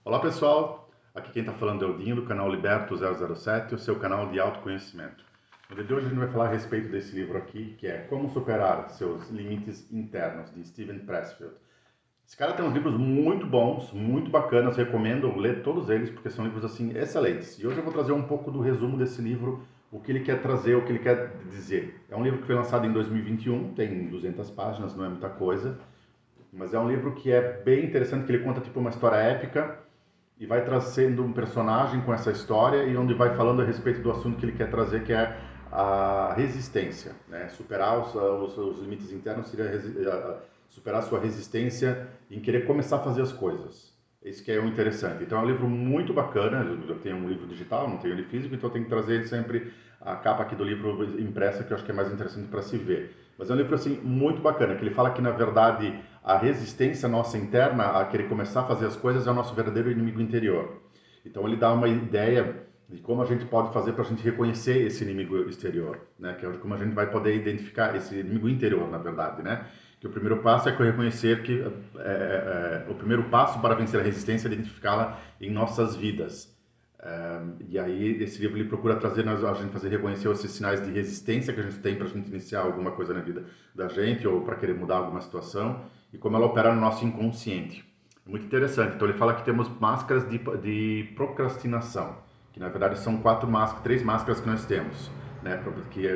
Olá pessoal, aqui quem está falando é o Dinho do canal Liberto 007, o seu canal de autoconhecimento. No vídeo de hoje a gente vai falar a respeito desse livro aqui, que é Como Superar Seus Limites Internos, de Steven Pressfield. Esse cara tem uns livros muito bons, muito bacanas, recomendo ler todos eles, porque são livros assim excelentes. E hoje eu vou trazer um pouco do resumo desse livro, o que ele quer trazer, o que ele quer dizer. É um livro que foi lançado em 2021, tem 200 páginas, não é muita coisa, mas é um livro que é bem interessante, que ele conta tipo uma história épica, e vai trazendo um personagem com essa história e onde vai falando a respeito do assunto que ele quer trazer, que é a resistência, né? Superar os limites internos seria superar a sua resistência em querer começar a fazer as coisas. Isso que é o interessante. Então é um livro muito bacana. Eu tenho um livro digital, não tenho ele físico, então eu tenho que trazer ele sempre a capa aqui do livro impressa, que eu acho que é mais interessante para se ver. Mas é um livro assim muito bacana, que ele fala que na verdade a resistência nossa interna a querer começar a fazer as coisas é o nosso verdadeiro inimigo interior. Então ele dá uma ideia de como a gente pode fazer para a gente reconhecer esse inimigo exterior, né? Que é como a gente vai poder identificar esse inimigo interior, na verdade, né? Que o primeiro passo é reconhecer que o primeiro passo para vencer a resistência é identificá-la em nossas vidas. E aí esse livro ele procura trazer a gente fazer reconhecer esses sinais de resistência que a gente tem para a gente iniciar alguma coisa na vida da gente ou para querer mudar alguma situação e como ela opera no nosso inconsciente. É muito interessante. Então ele fala que temos máscaras de procrastinação, que na verdade são três máscaras que nós temos, né,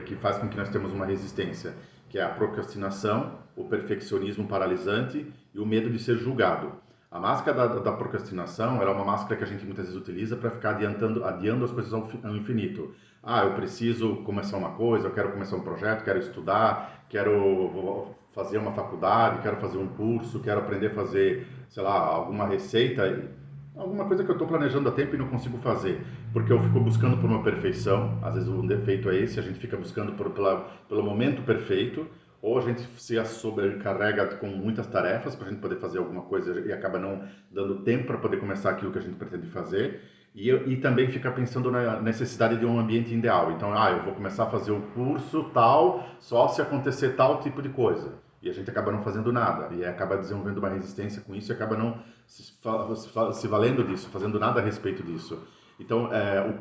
que faz com que nós temos uma resistência, que é a procrastinação, o perfeccionismo paralisante e o medo de ser julgado. A máscara da procrastinação ela é uma máscara que a gente muitas vezes utiliza para ficar adiando as coisas ao infinito. Ah, eu preciso começar uma coisa, eu quero começar um projeto, quero estudar, quero fazer uma faculdade, quero fazer um curso, quero aprender a fazer, sei lá, alguma receita, alguma coisa que eu estou planejando há tempo e não consigo fazer, porque eu fico buscando por uma perfeição. Às vezes um defeito é esse, a gente fica buscando pelo momento perfeito, ou a gente se sobrecarrega com muitas tarefas para a gente poder fazer alguma coisa e acaba não dando tempo para poder começar aquilo que a gente pretende fazer. E também fica pensando na necessidade de um ambiente ideal. Então, eu vou começar a fazer o curso tal, só se acontecer tal tipo de coisa. E a gente acaba não fazendo nada. E acaba desenvolvendo uma resistência com isso e acaba não se valendo disso, fazendo nada a respeito disso. Então, o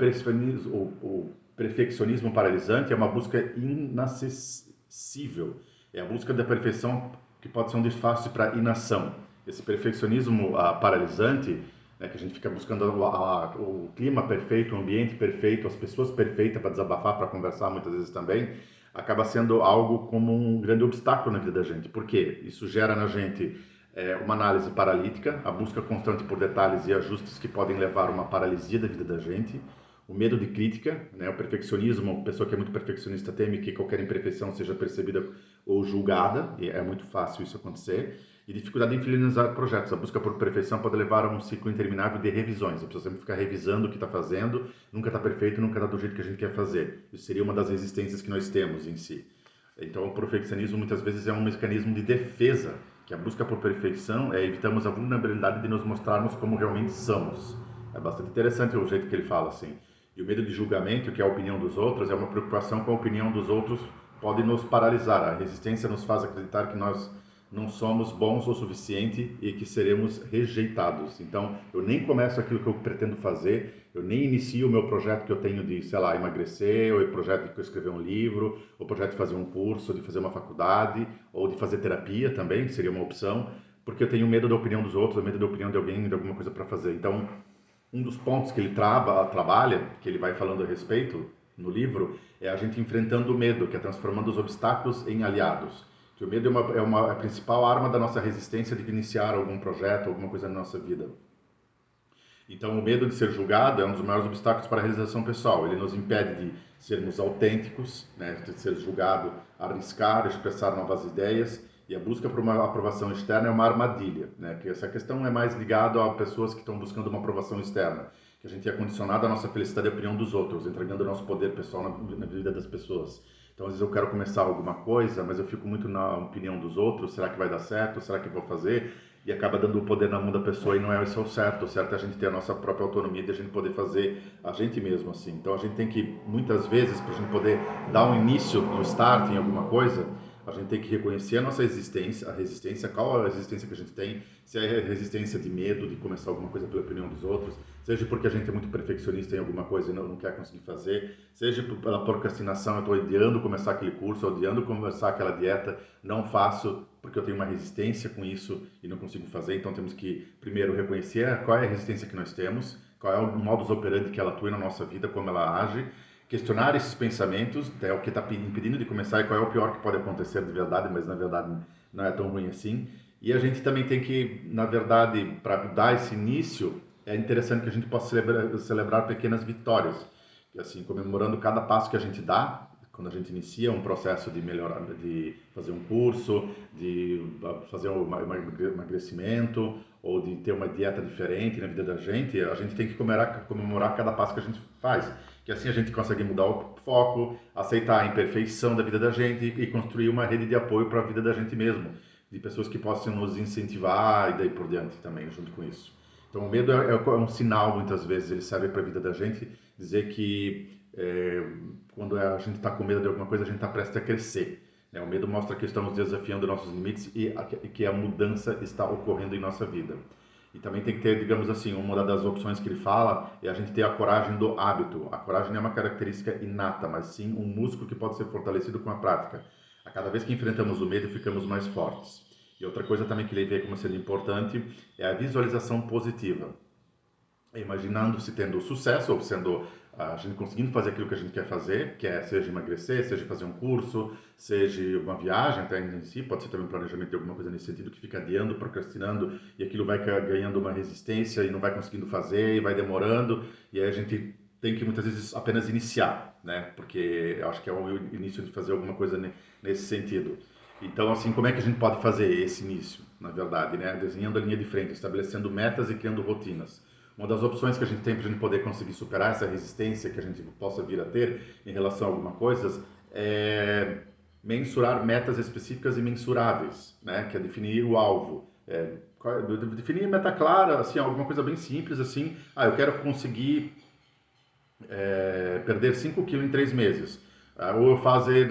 perfeccionismo paralisante é uma busca inacessível. É a busca da perfeição que pode ser um disfarce para inação. Esse perfeccionismo paralisante, né, que a gente fica buscando o clima perfeito, o ambiente perfeito, as pessoas perfeitas para desabafar, para conversar muitas vezes também, acaba sendo algo como um grande obstáculo na vida da gente. Por quê? Isso gera na gente uma análise paralítica, a busca constante por detalhes e ajustes que podem levar a uma paralisia da vida da gente, o medo de crítica, né? O perfeccionismo, a pessoa que é muito perfeccionista teme que qualquer imperfeição seja percebida ou julgada, e é muito fácil isso acontecer, e dificuldade em finalizar projetos. A busca por perfeição pode levar a um ciclo interminável de revisões. A pessoa sempre fica revisando o que está fazendo, nunca está perfeito, nunca está do jeito que a gente quer fazer. Isso seria uma das resistências que nós temos em si. Então, o perfeccionismo muitas vezes é um mecanismo de defesa, que a busca por perfeição é evitamos a vulnerabilidade de nos mostrarmos como realmente somos. É bastante interessante o jeito que ele fala assim. E o medo de julgamento, que é a opinião dos outros, é uma preocupação com a opinião dos outros, pode nos paralisar. A resistência nos faz acreditar que nós não somos bons o suficiente e que seremos rejeitados. Então, eu nem começo aquilo que eu pretendo fazer, eu nem inicio o meu projeto que eu tenho de, sei lá, emagrecer, ou o projeto de escrever um livro, ou o projeto de fazer um curso, de fazer uma faculdade, ou de fazer terapia também, que seria uma opção, porque eu tenho medo da opinião dos outros, medo da opinião de alguém, de alguma coisa para fazer. Então, um dos pontos que ele trabalha, que ele vai falando a respeito no livro, é a gente enfrentando o medo, que é transformando os obstáculos em aliados. Que o medo é a principal arma da nossa resistência de iniciar algum projeto, alguma coisa na nossa vida. Então, o medo de ser julgado é um dos maiores obstáculos para a realização pessoal. Ele nos impede de sermos autênticos, né, de ser julgado, arriscar, expressar novas ideias. E a busca por uma aprovação externa é uma armadilha, né? Que essa questão é mais ligada a pessoas que estão buscando uma aprovação externa, que a gente é condicionado à nossa felicidade e à opinião dos outros, entregando o nosso poder pessoal na vida das pessoas. Então, às vezes eu quero começar alguma coisa, mas eu fico muito na opinião dos outros, será que vai dar certo? Será que eu vou fazer? E acaba dando o poder na mão da pessoa e não é isso o certo. O certo é a gente ter a nossa própria autonomia de a gente poder fazer a gente mesmo assim. Então, a gente tem que, muitas vezes, para a gente poder dar um início, um start em alguma coisa, a gente tem que reconhecer a nossa existência, a resistência, qual a resistência que a gente tem, se é resistência de medo de começar alguma coisa pela opinião dos outros, seja porque a gente é muito perfeccionista em alguma coisa e não quer conseguir fazer, seja pela procrastinação, eu estou odiando começar aquele curso, odiando começar aquela dieta, não faço porque eu tenho uma resistência com isso e não consigo fazer. Então temos que primeiro reconhecer qual é a resistência que nós temos, qual é o modus operandi que ela atua na nossa vida, como ela age, questionar esses pensamentos, é o que está impedindo de começar e qual é o pior que pode acontecer de verdade, mas na verdade não é tão ruim assim. E a gente também tem que, na verdade, para dar esse início, é interessante que a gente possa celebrar pequenas vitórias, assim, comemorando cada passo que a gente dá, quando a gente inicia um processo de melhorar, de fazer um curso, de fazer um emagrecimento ou de ter uma dieta diferente na vida da gente, a gente tem que comemorar cada passo que a gente faz, que assim a gente consegue mudar o foco, aceitar a imperfeição da vida da gente e construir uma rede de apoio para a vida da gente mesmo, de pessoas que possam nos incentivar e daí por diante também, junto com isso. Então o medo é um sinal, muitas vezes, ele serve para a vida da gente, dizer que quando a gente está com medo de alguma coisa, a gente está prestes a crescer. Né? O medo mostra que estamos desafiando nossos limites e que a mudança está ocorrendo em nossa vida. E também tem que ter, digamos assim, uma das opções que ele fala é a gente ter a coragem do hábito. A coragem não é uma característica inata, mas sim um músculo que pode ser fortalecido com a prática. A cada vez que enfrentamos o medo, ficamos mais fortes. E outra coisa também que ele vê como sendo importante é a visualização positiva. Imaginando-se tendo sucesso, ou sendo a gente conseguindo fazer aquilo que a gente quer fazer, que é seja emagrecer, seja fazer um curso, seja uma viagem até em si, pode ser também um planejamento de alguma coisa nesse sentido, que fica adiando, procrastinando, e aquilo vai ganhando uma resistência e não vai conseguindo fazer, e vai demorando, e aí a gente tem que muitas vezes apenas iniciar, né? Porque eu acho que é o início de fazer alguma coisa nesse sentido. Então, assim, como é que a gente pode fazer esse início, na verdade, né? Desenhando a linha de frente, estabelecendo metas e criando rotinas. Uma das opções que a gente tem para a gente poder conseguir superar essa resistência que a gente possa vir a ter em relação a alguma coisa é mensurar metas específicas e mensuráveis, né? Que é definir o alvo. Definir meta clara, assim, alguma coisa bem simples, assim, eu quero conseguir perder 5 quilos em 3 meses. Ou eu fazer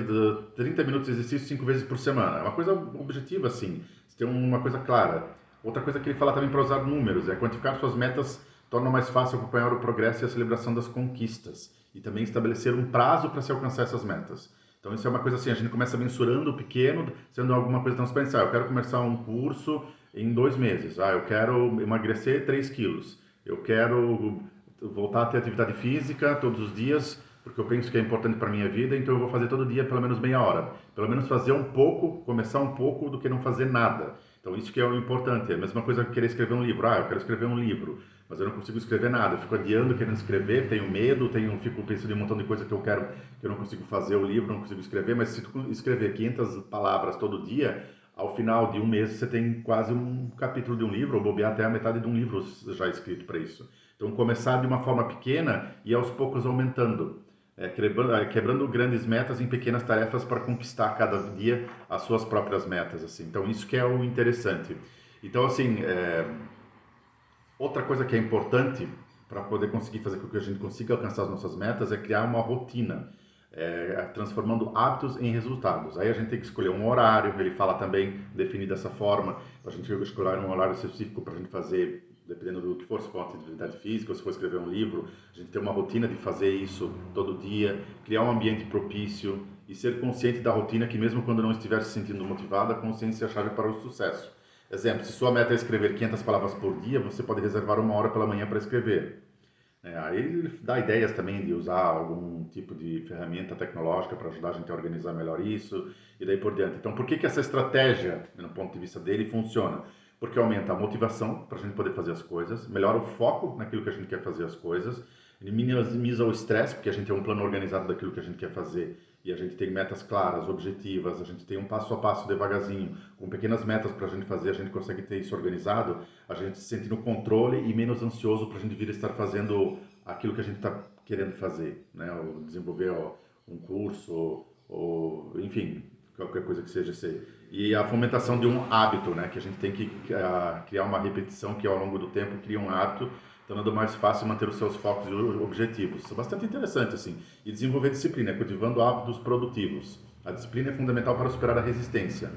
30 minutos de exercício 5 vezes por semana. É uma coisa objetiva, assim. Você tem uma coisa clara. Outra coisa que ele fala também para usar números, é quantificar suas metas torna mais fácil acompanhar o progresso e a celebração das conquistas. E também estabelecer um prazo para se alcançar essas metas. Então isso é uma coisa assim, a gente começa mensurando o pequeno, sendo alguma coisa transparente. Eu quero começar um curso em 2 meses. Eu quero emagrecer 3 quilos. Eu quero voltar a ter atividade física todos os dias, porque eu penso que é importante para a minha vida, então eu vou fazer todo dia pelo menos meia hora. Pelo menos fazer um pouco, começar um pouco do que não fazer nada. Então isso que é o importante. É a mesma coisa que querer escrever um livro. Eu quero escrever um livro, mas eu não consigo escrever nada. Eu fico adiando, querendo escrever, tenho medo, fico pensando em um montão de coisa que eu quero, que eu não consigo fazer o livro, não consigo escrever, mas se tu escrever 500 palavras todo dia, ao final de um mês você tem quase um capítulo de um livro, ou bobear até a metade de um livro já escrito para isso. Então, começar de uma forma pequena e aos poucos aumentando, quebrando grandes metas em pequenas tarefas para conquistar cada dia as suas próprias metas, assim. Então, isso que é o interessante. Então, assim, outra coisa que é importante para poder conseguir fazer com que a gente consiga alcançar as nossas metas é criar uma rotina, transformando hábitos em resultados. Aí a gente tem que escolher um horário, ele fala também, definir dessa forma, a gente escolher um horário específico para a gente fazer, dependendo do que for, se for uma atividade física ou se for escrever um livro, a gente ter uma rotina de fazer isso todo dia, criar um ambiente propício e ser consciente da rotina que mesmo quando não estiver se sentindo motivado, a consciência é a chave para o sucesso. Exemplo, se sua meta é escrever 500 palavras por dia, você pode reservar uma hora pela manhã para escrever. Aí ele dá ideias também de usar algum tipo de ferramenta tecnológica para ajudar a gente a organizar melhor isso e daí por diante. Então, por que essa estratégia, no ponto de vista dele, funciona? Porque aumenta a motivação para a gente poder fazer as coisas, melhora o foco naquilo que a gente quer fazer as coisas, minimiza o estresse, porque a gente tem um plano organizado daquilo que a gente quer fazer e a gente tem metas claras, objetivas, a gente tem um passo a passo devagarzinho, com pequenas metas para a gente fazer, a gente consegue ter isso organizado, a gente se sente no controle e menos ansioso para a gente vir estar fazendo aquilo que a gente está querendo fazer, né? Ou desenvolver um curso, ou enfim, qualquer coisa que seja ser. E a fomentação de um hábito, né? Que a gente tem que criar uma repetição que ao longo do tempo cria um hábito, tornando mais fácil manter os seus focos e objetivos. Isso é bastante interessante, assim. E desenvolver disciplina, cultivando hábitos produtivos. A disciplina é fundamental para superar a resistência.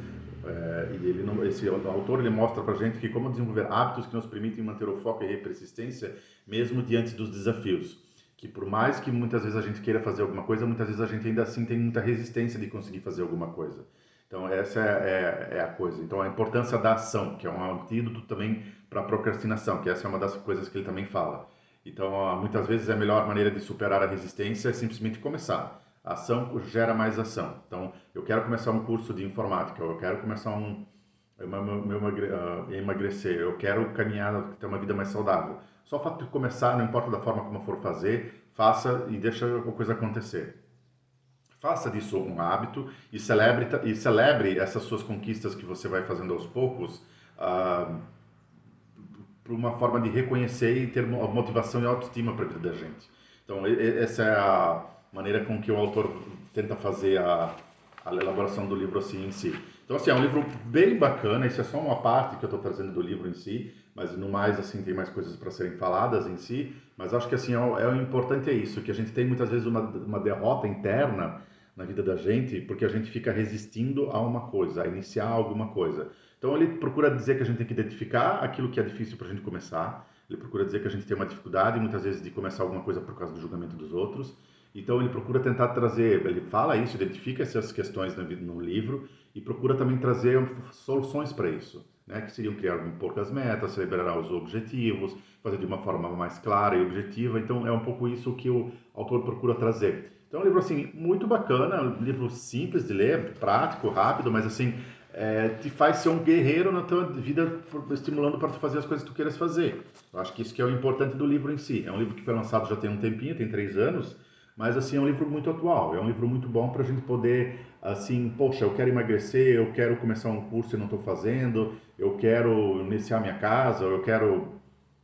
Esse autor ele mostra para a gente que como desenvolver hábitos que nos permitem manter o foco e a persistência mesmo diante dos desafios. Que por mais que muitas vezes a gente queira fazer alguma coisa, muitas vezes a gente ainda assim tem muita resistência de conseguir fazer alguma coisa. Então essa é a coisa. Então a importância da ação, que é um antídoto também para a procrastinação, que essa é uma das coisas que ele também fala. Então muitas vezes a melhor maneira de superar a resistência é simplesmente começar. A ação gera mais ação. Então eu quero começar um curso de informática, eu quero começar emagrecer, eu quero caminhar, ter uma vida mais saudável. Só o fato de começar, não importa da forma como for fazer, faça e deixa a coisa acontecer. Faça disso um hábito e celebre essas suas conquistas que você vai fazendo aos poucos, por uma forma de reconhecer e ter motivação e autoestima para a vida da gente. Então, essa é a maneira com que o autor tenta fazer a elaboração do livro assim em si. Então, assim, é um livro bem bacana, isso é só uma parte que eu estou trazendo do livro em si, mas no mais, assim, tem mais coisas para serem faladas em si, mas acho que, assim, o importante é isso, que a gente tem muitas vezes uma derrota interna na vida da gente, porque a gente fica resistindo a uma coisa, a iniciar alguma coisa. Então, ele procura dizer que a gente tem que identificar aquilo que é difícil para a gente começar, ele procura dizer que a gente tem uma dificuldade, muitas vezes, de começar alguma coisa por causa do julgamento dos outros. Então ele procura tentar trazer, ele fala isso, identifica essas questões no livro e procura também trazer soluções para isso, né? Que seriam criar poucas metas, celebrar os objetivos, fazer de uma forma mais clara e objetiva. Então é um pouco isso que o autor procura trazer. Então é um livro assim muito bacana, um livro simples de ler, prático, rápido, mas assim te faz ser um guerreiro na tua vida, estimulando para tu fazer as coisas que tu queiras fazer. Eu acho que isso que é o importante do livro em si. É um livro que foi lançado já tem um tempinho, tem 3 anos. Mas, assim, é um livro muito atual, é um livro muito bom para a gente poder, assim, poxa, eu quero emagrecer, eu quero começar um curso e não estou fazendo, eu quero iniciar minha casa, eu quero,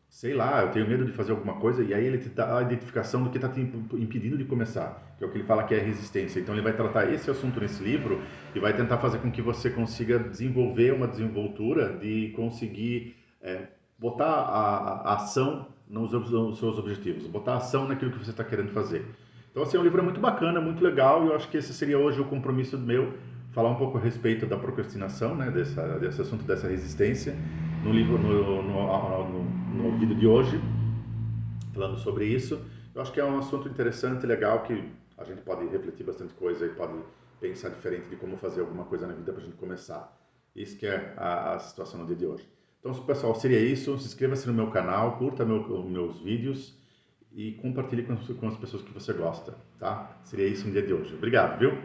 sei lá, eu tenho medo de fazer alguma coisa, e aí ele te dá a identificação do que está te impedindo de começar, que é o que ele fala que é resistência. Então ele vai tratar esse assunto nesse livro e vai tentar fazer com que você consiga desenvolver uma desenvoltura de conseguir botar a ação nos seus objetivos, botar a ação naquilo que você está querendo fazer. Então, assim, o livro é muito bacana, muito legal, e eu acho que esse seria hoje o compromisso meu, falar um pouco a respeito da procrastinação, né, desse assunto, dessa resistência, no livro, no vídeo de hoje, falando sobre isso. Eu acho que é um assunto interessante, legal, que a gente pode refletir bastante coisa e pode pensar diferente de como fazer alguma coisa na vida para a gente começar. Isso que é a situação no dia de hoje. Então, pessoal, seria isso. Se inscreva-se no meu canal, curta meus vídeos e compartilhe com as pessoas que você gosta, tá? Seria isso no dia de hoje. Obrigado, viu?